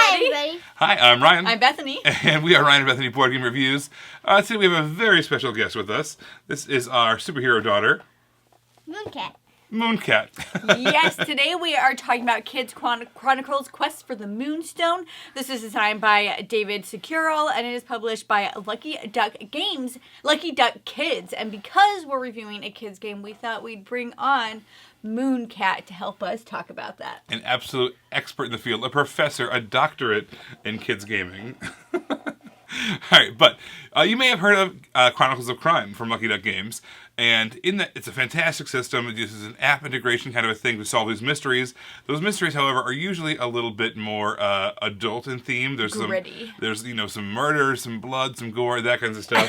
everybody. Hi, I'm Ryan. I'm Bethany. And we are Ryan and Bethany Board Game Reviews. Today we have a very special guest with us. This is our superhero daughter, Mooncat. Mooncat. Yes, today we are talking about Kids Chronicles Quest for the Moonstone. This is designed by David Securel and it is published by Lucky Duck Games, Lucky Duck Kids. And because we're reviewing a kids game, we thought we'd bring on Mooncat to help us talk about that. An absolute expert in the field, a professor, a doctorate in kids gaming. All right, but you may have heard of Chronicles of Crime from Lucky Duck Games, and in that, it's a fantastic system. It uses an app integration kind of a thing to solve these mysteries. Those mysteries, however, are usually a little bit more adult in theme. There's gritty. There's some murder, some blood, some gore, that kinds of stuff.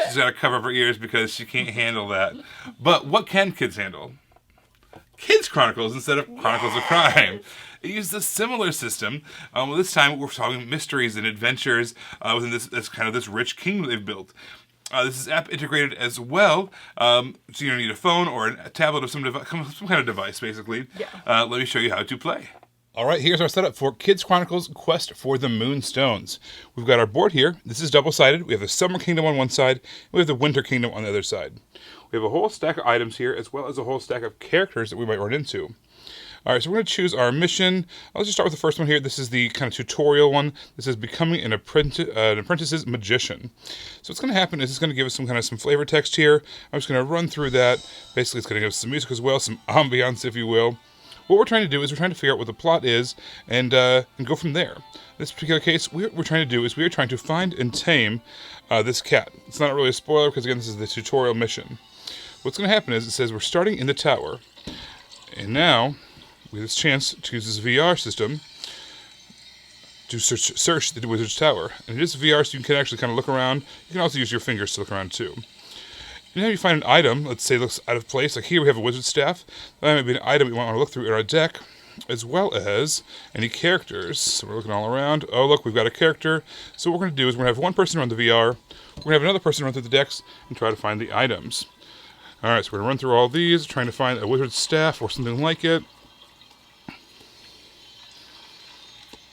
She's got to cover up her ears because she can't handle that. But what can kids handle? Kids Chronicles instead of Chronicles of Crime. It uses a similar system. This time we're talking mysteries and adventures within this rich kingdom they've built. This is app integrated as well, so you don't need a phone or a tablet or some kind of device, basically. Yeah. Let me show you how to play. All right, here's our setup for Kids Chronicles Quest for the Moonstones. We've got our board here. This is double-sided. We have the Summer Kingdom on one side, and we have the Winter Kingdom on the other side. We have a whole stack of items here, as well as a whole stack of characters that we might run into. All right, so we're going to choose our mission. Let's just start with the first one here. This is the kind of tutorial one. This is Becoming an Apprentice's Magician. So what's going to happen is it's going to give us some flavor text here. I'm just going to run through that. Basically, it's going to give us some music as well, some ambiance, if you will. What we're trying to do is we're trying to figure out what the plot is and go from there. In this particular case, what we're trying to do is we are trying to find and tame this cat. It's not really a spoiler because, again, this is the tutorial mission. What's going to happen is it says we're starting in the tower. And now we have this chance to use this VR system to search the Wizard's Tower. And it is VR, so you can actually kind of look around. You can also use your fingers to look around, too. And now you find an item, let's say it looks out of place. Like here we have a wizard's staff. That might be an item we want to look through in our deck, as well as any characters. So we're looking all around. Oh, look, we've got a character. So what we're going to do is we're going to have one person run the VR. We're going to have another person run through the decks and try to find the items. All right, so we're going to run through all these, trying to find a wizard's staff or something like it.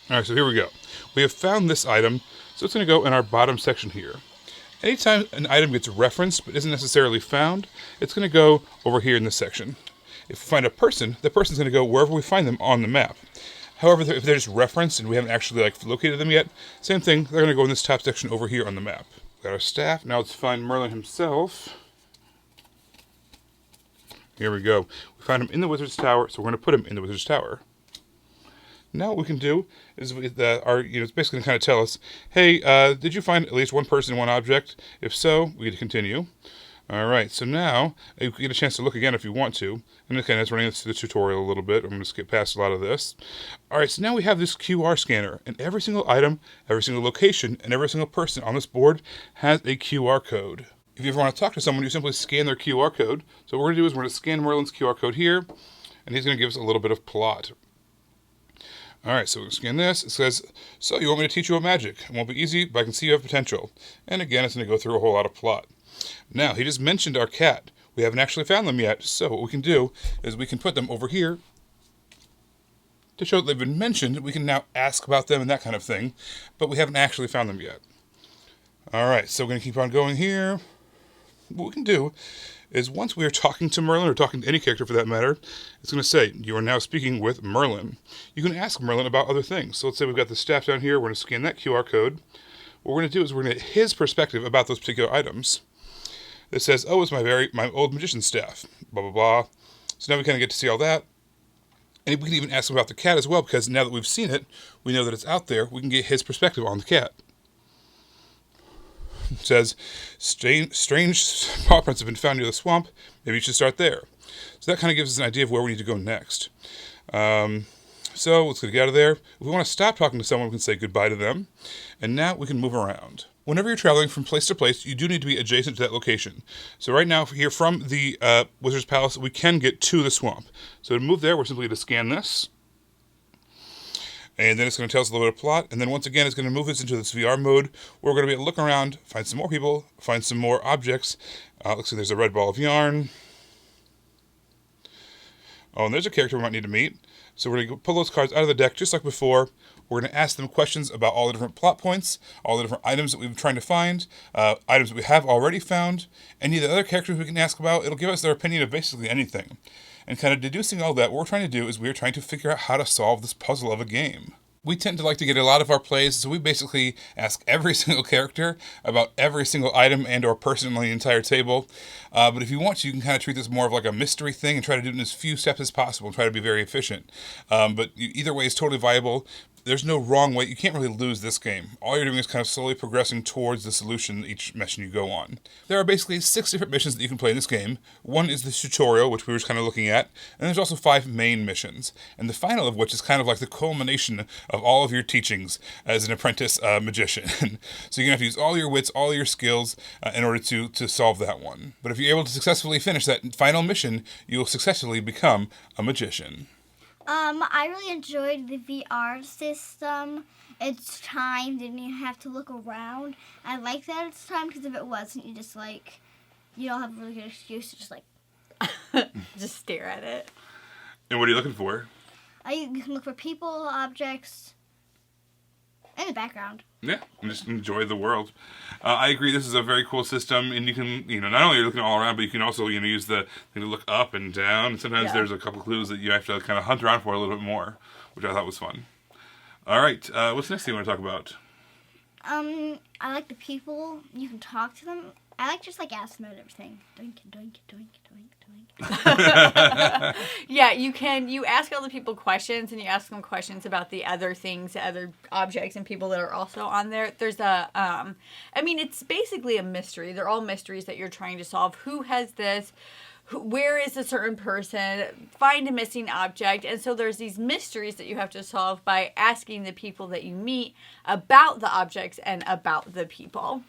All right, so here we go. We have found this item, so it's going to go in our bottom section here. Anytime an item gets referenced but isn't necessarily found, it's going to go over here in this section. If we find a person, the person's going to go wherever we find them on the map. However, if they're just referenced and we haven't actually located them yet, same thing, they're going to go in this top section over here on the map. We've got our staff. Now let's find Merlin himself. Here we go. We found him in the Wizard's Tower, so we're going to put him in the Wizard's Tower. Now what we can do is it's basically going to kind of tell us, hey, did you find at least one person and one object? If so, we get to continue. All right, so now you get a chance to look again if you want to. And again, it's running through the tutorial a little bit. I'm going to skip past a lot of this. All right, so now we have this QR scanner, and every single item, every single location, and every single person on this board has a QR code. If you ever want to talk to someone, you simply scan their QR code. So what we're going to do is we're going to scan Merlin's QR code here, and he's going to give us a little bit of plot. All right, so we'll scan this. It says, so you want me to teach you about magic? It won't be easy, but I can see you have potential. And again, it's going to go through a whole lot of plot. Now, he just mentioned our cat. We haven't actually found them yet, so what we can do is we can put them over here to show that they've been mentioned. We can now ask about them and that kind of thing, but we haven't actually found them yet. All right, so we're going to keep on going here. What we can do is once we are talking to Merlin, or talking to any character for that matter, it's going to say, you are now speaking with Merlin. You can ask Merlin about other things. So let's say we've got the staff down here. We're going to scan that QR code. What we're going to do is we're going to get his perspective about those particular items. It says, oh, it's my old magician's staff, blah, blah, blah. So now we kind of get to see all that. And we can even ask him about the cat as well, because now that we've seen it, we know that it's out there. We can get his perspective on the cat. It says, strange paw prints have been found near the swamp. Maybe you should start there. So that kind of gives us an idea of where we need to go next. So let's get out of there. If we want to stop talking to someone, we can say goodbye to them. And now we can move around. Whenever you're traveling from place to place, you do need to be adjacent to that location. So right now, here from the Wizard's Palace, we can get to the swamp. So to move there, we're simply going to scan this. And then it's going to tell us a little bit of plot. And then once again, it's going to move us into this VR mode where we're going to be able to look around, find some more people, find some more objects. Looks like there's a red ball of yarn. Oh, and there's a character we might need to meet. So we're going to pull those cards out of the deck just like before. We're going to ask them questions about all the different plot points, all the different items that we've been trying to find, items that we have already found, any of the other characters we can ask about. It'll give us their opinion of basically anything. And kind of deducing all that, what we're trying to do is we're trying to figure out how to solve this puzzle of a game. We tend to like to get a lot of our plays, so we basically ask every single character about every single item and or person on the entire table. But if you want to, you can kind of treat this more of like a mystery thing and try to do it in as few steps as possible and try to be very efficient. But either way is totally viable. There's no wrong way. You can't really lose this game. All you're doing is kind of slowly progressing towards the solution each mission you go on. There are basically 6 different missions that you can play in this game. One is the tutorial, which we were just kind of looking at, and there's also 5 main missions, and the final of which is kind of like the culmination of all of your teachings as an apprentice magician. So you're going to have to use all your wits, all your skills in order to solve that one. But if you're able to successfully finish that final mission, you'll successfully become a magician. I really enjoyed the VR system. It's timed and you have to look around. I like that it's timed because if it wasn't, you just you don't have a really good excuse to just just stare at it. And what are you looking for? You can look for people, objects, and the background. Yeah, and just enjoy the world. I agree. This is a very cool system, and you can, not only are you looking all around, but you can also, use the thing to look up and down. And sometimes there's a couple clues that you have to kind of hunt around for a little bit more, which I thought was fun. All right, what's the next thing you want to talk about? I like the people. You can talk to them. I like just ask them about everything. Doink, doink, doink, doink, doink. Yeah, you ask all the people questions and you ask them questions about the other things, the other objects and people that are also on there. There's it's basically a mystery. They're all mysteries that you're trying to solve. Who has this? Where is a certain person? Find a missing object. And so there's these mysteries that you have to solve by asking the people that you meet about the objects and about the people. All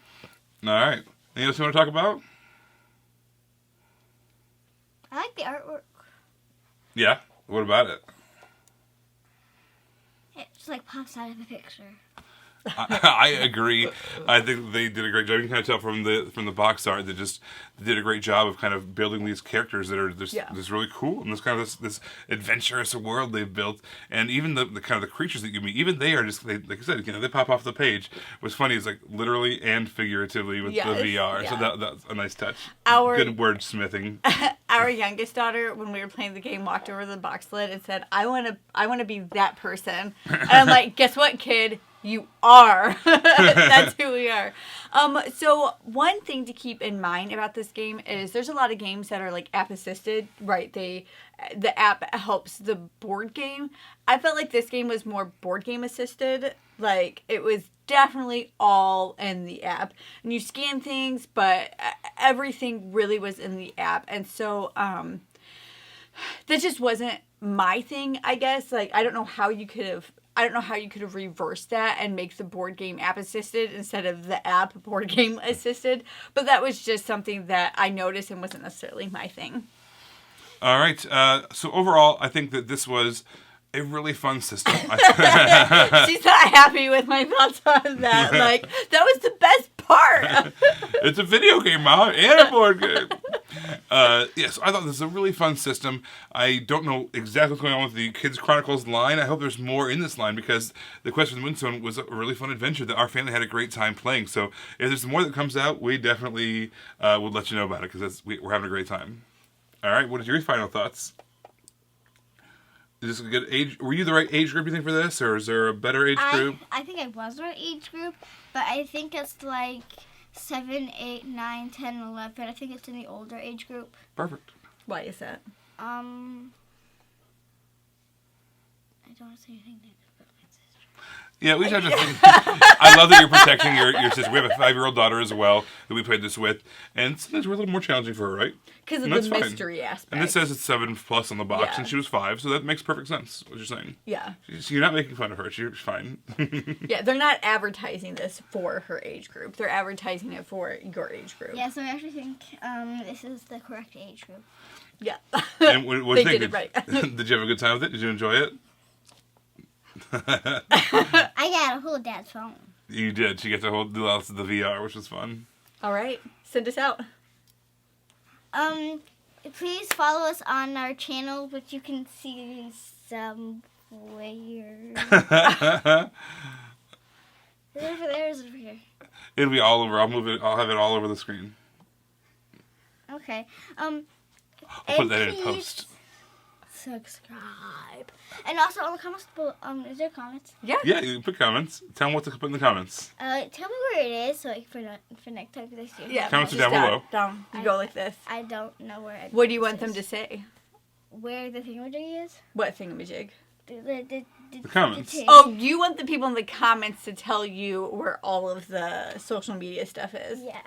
right. Anything else you want to talk about? I like the artwork. Yeah? What about it? It just pops out of a picture. I agree. I think they did a great job. You can kind of tell from the box art they just did a great job of kind of building these characters that are just really cool and this kind of this adventurous world they've built. And even the kind of the creatures that you meet, even they are just like I said, they pop off the page. What's funny is literally and figuratively with the VR. Yeah. So that's a nice touch. Good wordsmithing. Our youngest daughter, when we were playing the game, walked over to the box lid and said, "I want to be that person." And I'm like, "Guess what, kid? You are." That's who we are. So one thing to keep in mind about this game is there's a lot of games that are app assisted, right? The app helps the board game. I felt like this game was more board game assisted. It was definitely all in the app. And you scan things, but everything really was in the app. And so that just wasn't my thing, I guess. I don't know how you could have reversed that and make the board game app assisted instead of the app board game assisted. But that was just something that I noticed and wasn't necessarily my thing. All right. So overall, I think that this was a really fun system. She's not happy with my thoughts on that. That was the best part. It's a video game, Mom, and a board game. Yes, I thought this was a really fun system. I don't know exactly what's going on with the Kids Chronicles line. I hope there's more in this line because the Quest for the Moonstone was a really fun adventure that our family had a great time playing. So if there's more that comes out, we definitely will let you know about it because we're having a great time. All right, what are your final thoughts? Is this a good age? Were you the right age group, you think, for this? Or is there a better age group? I think I was the right age group, but I think it's 7, 8, 9, 10, 11. I think it's in the older age group. Perfect. Why is that? I don't want to say anything negative about my sister. Yeah, we just have to think. I love that you're protecting your sister. We have a 5-year-old daughter as well that we played this with. And sometimes we're a little more challenging for her, right? Because of the mystery aspect. And it says it's 7+ on the box, and she was 5, so that makes perfect sense, what you're saying. Yeah. So you're not making fun of her. She's fine. Yeah, they're not advertising this for her age group. They're advertising it for your age group. Yeah, so I actually think this is the correct age group. Yeah. And what do you think? Did it right. Did you have a good time with it? Did you enjoy it? I got to hold Dad's phone. You did. She got to hold the VR, which was fun. All right. Send us out. Please follow us on our channel, which you can see somewhere. Is it over there or is it over here? It'll be all over. I'll move it. I'll have it all over the screen. Okay. I'll put that in please post. subscribe. And also on the comments below, is there comments? Yeah. Yeah, you can put comments. Tell them what to put in the comments. Tell me where it is, so like for next time this year. Yeah. Comments are just down below. Down. You go like this. I don't know where it What do you want them to say? Where the thingamajig is? What thingamajig? The comments. thing. Oh, you want the people in the comments to tell you where all of the social media stuff is? Yeah.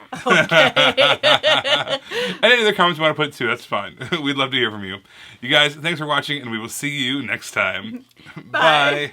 Any other comments you want to put too, that's fine. We'd love to hear from you. You guys, thanks for watching, and we will see you next time. Bye. Bye.